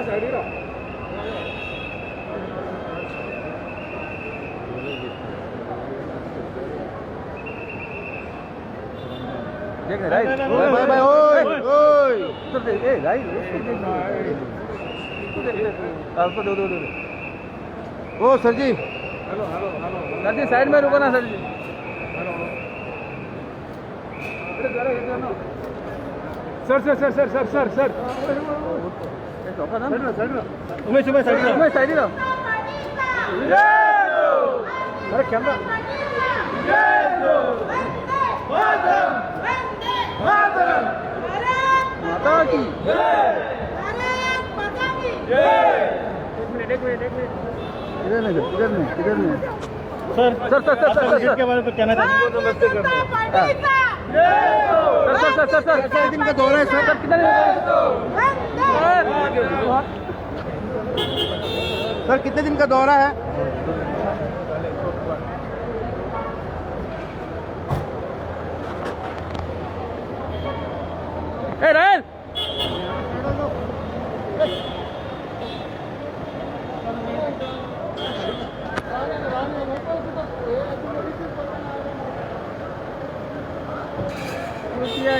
ओ sir ji, sir ji side में रुको ना sir ji. Sir sir sir sir sir sir sir Umesh Umesh side अरे कैमरा माता की एक मिनट इधर नहीं sir sir sir sir sir के बारे में कहना चाहिए नमस्ते कितने दिन का दौरा है सर? सर कितने दिन का दौरा है? रायल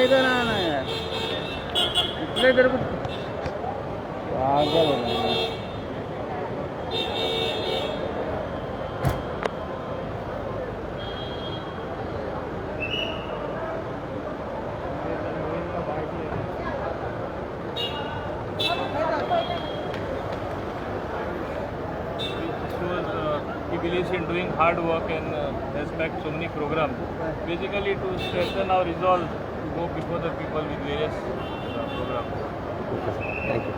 इधर आना यार, इतने देर को पागल हो गया। He believes in doing hard work and has backed so many programs, basically to strengthen our resolve to go before the people with various programs. Thank you.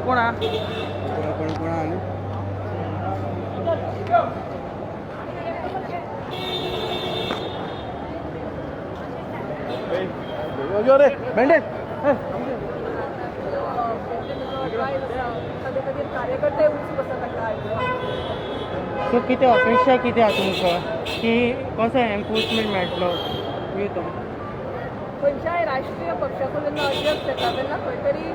कोणा आले? भेंडे सो किती अपेक्षा किती आहा तुमकां की कसो एनफोर्समेंट मेळटलो येतो खंयच्याय राष्ट्रीय पक्षाचो जेन्ना अध्यक्ष येता तेन्ना खंय तरी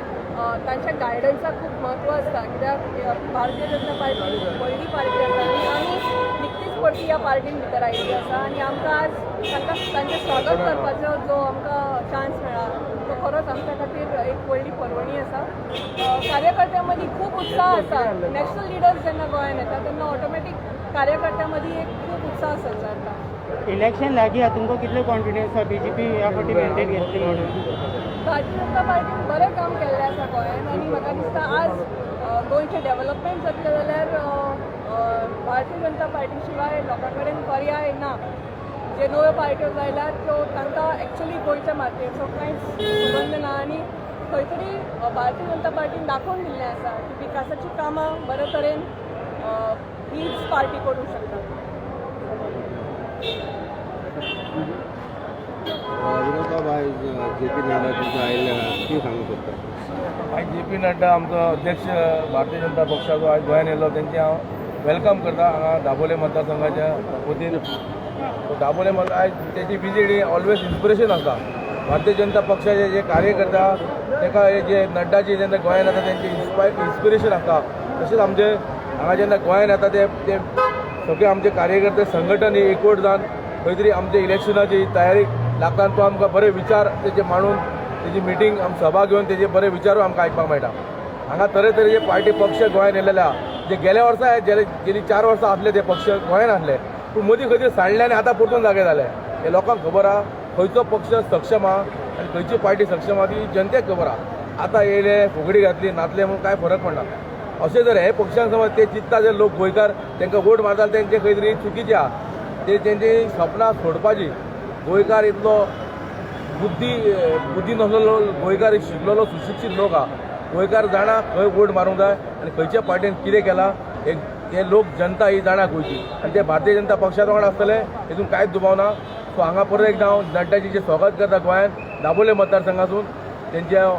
तांच्या गायडन्साक खूब म्हत्व आसता, कित्याक भारतीय जनता पार्टी व्हडली पार्टी आसा आनी आमी निकतीच परती ह्या पार्टीन भितर आयिल्ली आसा आनी आमकां आज तांचें स्वागत करपाचो जो आमकां चान्स मेळ्ळा तो खरोच आमच्या खातीर एक व्हडली पर्वणी आसा. कार्यकर्त्यां मदीं खूब उत्साह आसा. नॅशनल लिडर्स जेन्ना गोंयांत येता तेन्ना ऑटोमॅटीक कार्यकर्त्यां मदीं एक खूब उत्साह सजरता. इलेक्शन लागीं आहा तुमकां कितलो कॉन्फिडन्स आहा बीजेपी ह्या फावटी मेंटेन घेतली म्हणून? भारतीय जनता पार्टीन बरें काम केल्लें आसा गोंयांत आनी म्हाका दिसता आज गोंयचें डेव्हलपमेंट जातलें जाल्यार भारतीय जनता पार्टी शिवाय लोकां कडेन पर्याय ना. जे नव्यो पार्ट्यो जायल्यात त्यो तांकां एक्चुली गोंयच्या मातयेचो कांयच संबंद ना आनी खंय तरी भारतीय जनता पार्टीन दाखोवन दिल्लें आसा की विकासाची कामां बरे तरेन हीच पार्टी करूंक शकता. जे पी नड्डा तुमचे आयिल्ले आहात ती सांगू शकता? आज जे पी नड्डा आमचो अध्यक्ष भारतीय जनता पक्षाचो आज गोंयांत येयलो तेंचे हांव वेलकम करता हांगा दाबोले मतदारसंघाच्या वतीन. दाबोले आज तेची विजीट ही ऑलवेज इन्स्पिरेशन आसता. भारतीय जनता पक्षाचे जे कार्यकर्ता ताका जे नड्डाची जेन्ना गोंयांत येता तेंचे इन्स्पिरेशन आसता. तशेंच आमचे हांगा जेन्ना गोंयांत येता ते सगळे आमचे कार्यकर्ते संघटन एकवट जावन खंय तरी आमच्या इलेक्शनाची तयारी लागता तो आमकां बरे विचार तेजे मांडून तेजी मिटींग सभा घेवन तेजे बरे विचारूय आमकां आयकपाक मेळटा. हांगा तरेतरेचे पार्टी पक्ष गोंयांत येयलेले आहा जे गेल्या वर्सा गेली 4 वर्सां आसले ते पक्ष गोंयांत आसले पूण मदीं खंय तरी सांडले आनी आतां परतून जागे जाले. हे लोकांक खबर आहा खंयचो पक्ष सक्षम आहा आनी खंयची पार्टी सक्षम आहा ती जनतेक खबर आहा. आतां येयले फुगडी घातली नाचले म्हणून कांय फरक पडना. अशें जर हे पक्षांक समज ते चिंतता जर लोक गोंयकार तांकां वोट मारता तेंचे खंय तरी चुकीचे आहा. ते तेंची सपनां सोडपाची. गोंयकार इतलो बुद्धी नसलेलो गोंयकार शिकलेलो सुशिक्षीत लोक हा. गोंयकार जाणा खंय वोट मारूंक जाय आनी खंयच्या पार्टीन कितें केलां हे लोक जनता ही जाणा गोंयची. आनी ते भारतीय जनता पक्षा वांगडा आसतले हितून कांयच दुबाव ना. सो हांगा परत एकदां हांव नड्डाची जे स्वागत करता गोंयांत दाबोले मतदारसंघासून तेंचे हांव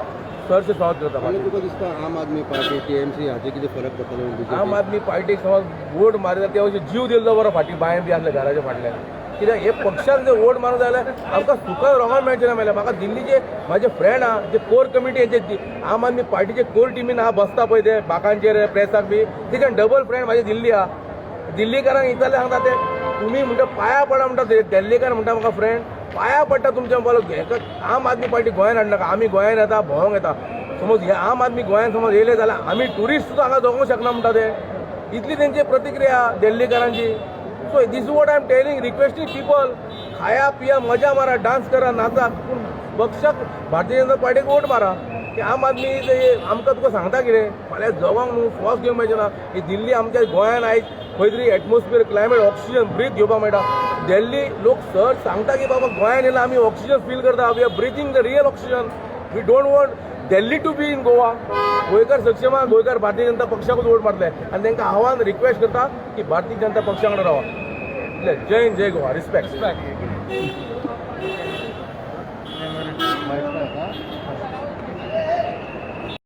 चडशें स्वागत करता. आनी तुका दिसता आम आदमी पार्टी TMC हाचे कितें फरक पडटलो? आम आदमी पार्टीक समज वोट मारता ते अशें जीव दिल्लो बरो फाटीं बायें बी आसले घराच्या फाटल्यान. कित्याक हे पक्षाक जर वोट मारूंक जाय जाल्यार आमकां सुखान रोगान मेळचें ना. मेळ्ळें म्हाका दिल्लीचे म्हाजे फ्रेंड आहा जे कोर कमिटी हेचे आम आदमी पार्टीचे कोर टिमीन आहा बसता पळय ते बाकांचेर प्रेसाक बी तेच्यान डबल फ्रेंड म्हाजे दिल्ली आहा. दिल्लीकारांक इतले सांगता ते तुमी म्हणटा पांया पडा म्हणटा ते दिल्लीकार म्हणटा म्हाका फ्रेंड पांया पडटा तुमच्या बोलो हेका आम आदमी पार्टी गोंयांत हाडनाका. आमी गोंयांत येता भोंवंक येता. समज हे आम आदमी गोंयांत समज येयले जाल्यार आमी ट्युरिस्ट सुद्दां हांगा जगूंक शकना म्हणटा ते. इतली तेंची प्रतिक्रिया दिल्लीकारांची. So this is what I am telling requesting people खाया पिया मजा मारा डान्स करा नाचा पूण पक्षाक भारतीय जनता पार्टीक वोट मारा. की आम आदमी आमकां तुका सांगता कितें फाल्यां जगांक न्हू श्वास घेवंक मेळचें ना. ही दिल्ली आमच्या गोंयांत आयज खंय तरी एटमॉस्फियर क्लायमेट ऑक्सिजन ब्रीथ घेवपाक मेळटा. दिल्ली लोक सर सांगता की बाबा गोंयांत येयला आमी ऑक्सिजन फील करता we are breathing the real oxygen. We don't want Delhi to be in Goa. गोंयकार सक्षम आहा गोंयकार भारतीय जनता पक्षाकूच वोट मारतले आनी तांकां आव्हान रिक्वेस्ट करता की भारतीय जनता पक्षा वांगडा रावा. जय हिंद जय गोवा रिस्पेक्ट.